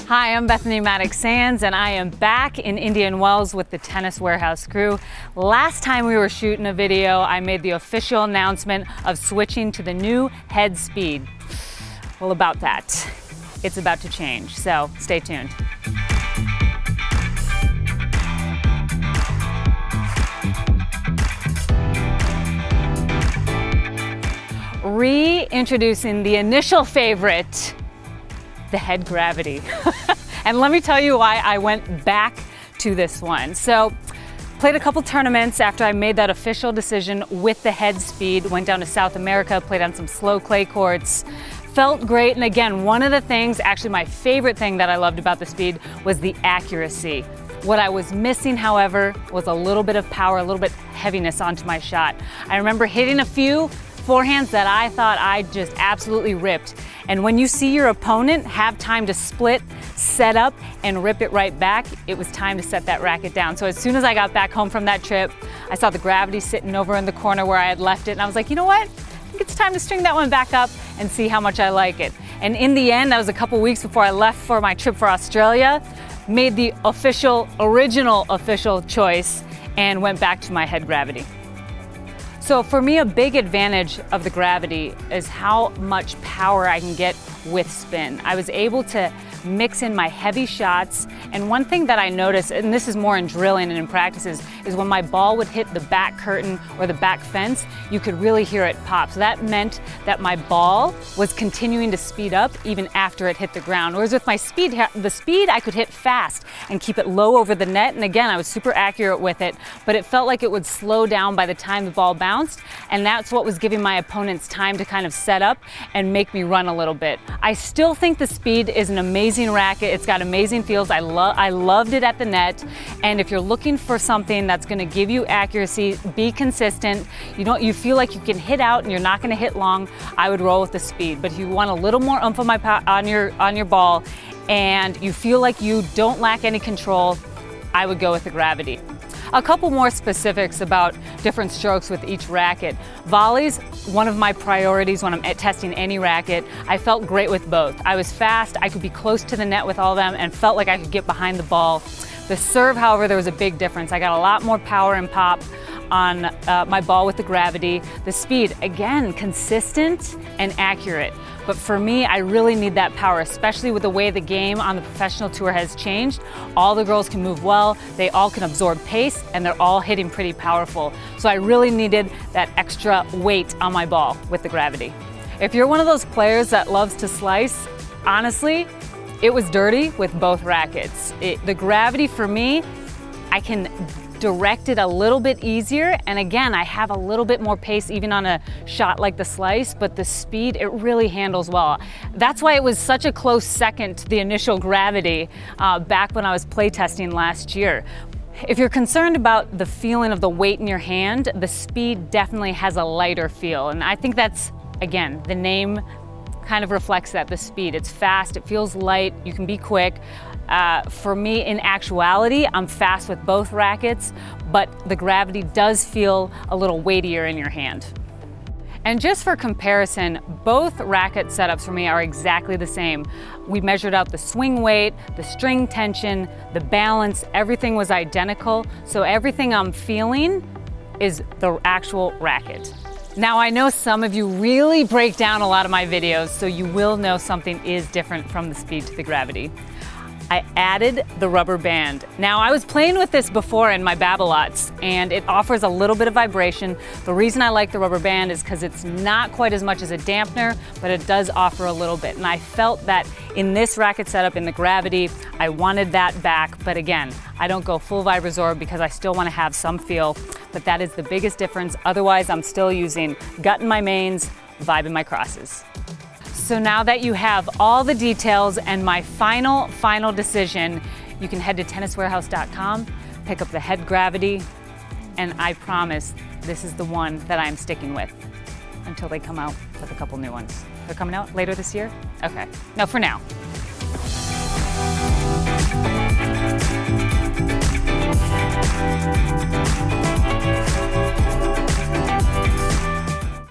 Hi, I'm Bethanie Mattek Sands, and I am back in Indian Wells with the Tennis Warehouse crew. Last time we were shooting a video, I made the official announcement of switching to the new head speed. Well, about that, it's about to change, so stay tuned. Reintroducing the initial favorite, the head gravity. And let me tell you why I went back to this one. So, played a couple tournaments after I made that official decision with the head speed, went down to South America, played on some slow clay courts, felt great. And again, one of the things, actually my favorite thing that I loved about the speed was the accuracy. What I was missing, however, was a little bit of power, a little bit heaviness onto my shot. I remember hitting a few forehands that I thought I just absolutely ripped. And when you see your opponent have time to split, set up, and rip it right back, it was time to set that racket down. So as soon as I got back home from that trip, I saw the gravity sitting over in the corner where I had left it, and I was like, you know what? I think it's time to string that one back up and see how much I like it. And in the end, that was a couple weeks before I left for my trip for Australia, made the original official choice and went back to my head gravity. So for me, a big advantage of the gravity is how much power I can get with spin. I was able to mix in my heavy shots, and one thing that I noticed, and this is more in drilling and in practices, is when my ball would hit the back curtain or the back fence, you could really hear it pop. So that meant that my ball was continuing to speed up even after it hit the ground. Whereas with my speed, the speed I could hit fast and keep it low over the net, and again, I was super accurate with it, but it felt like it would slow down by the time the ball bounced, and that's what was giving my opponents time to kind of set up and make me run a little bit. I still think the speed is an amazing racket. It's got amazing feels. I loved it at the net. And if you're looking for something that's going to give you accuracy, be consistent, you feel like you can hit out and you're not going to hit long, I would roll with the speed. But if you want a little more oomph on your ball and you feel like you don't lack any control, I would go with the gravity. A couple more specifics about different strokes with each racket. Volleys, one of my priorities when I'm testing any racket. I felt great with both. I was fast, I could be close to the net with all of them and felt like I could get behind the ball. The serve, however, there was a big difference. I got a lot more power and pop on my ball with the gravity. The speed, again, consistent and accurate. But for me, I really need that power, especially with the way the game on the professional tour has changed. All the girls can move well, they all can absorb pace, and they're all hitting pretty powerful. So I really needed that extra weight on my ball with the gravity. If you're one of those players that loves to slice, honestly, it was dirty with both rackets. The gravity for me, I can direct it a little bit easier, and again, I have a little bit more pace even on a shot like the slice, but the speed, it really handles well. That's why it was such a close second to the initial gravity back when I was playtesting last year. If you're concerned about the feeling of the weight in your hand, the speed definitely has a lighter feel, and I think that's, again, the name kind of reflects that, the speed. It's fast, it feels light, you can be quick. For me, in actuality, I'm fast with both rackets, but the gravity does feel a little weightier in your hand. And just for comparison, both racket setups for me are exactly the same. We measured out the swing weight, the string tension, the balance, everything was identical. So everything I'm feeling is the actual racket. Now, I know some of you really break down a lot of my videos, so you will know something is different from the speed to the gravity. I added the rubber band. Now, I was playing with this before in my Babolat's, and it offers a little bit of vibration. The reason I like the rubber band is because it's not quite as much as a dampener, but it does offer a little bit. And I felt that in this racket setup, in the gravity, I wanted that back. But again, I don't go full Vibrazorb because I still want to have some feel, but that is the biggest difference. Otherwise, I'm still using gut in my mains, vibe in my crosses. So now that you have all the details and my final decision, you can head to tenniswarehouse.com, pick up the head gravity, and I promise this is the one that I'm sticking with until they come out with a couple new ones. They're coming out later this year? Okay, no, for now.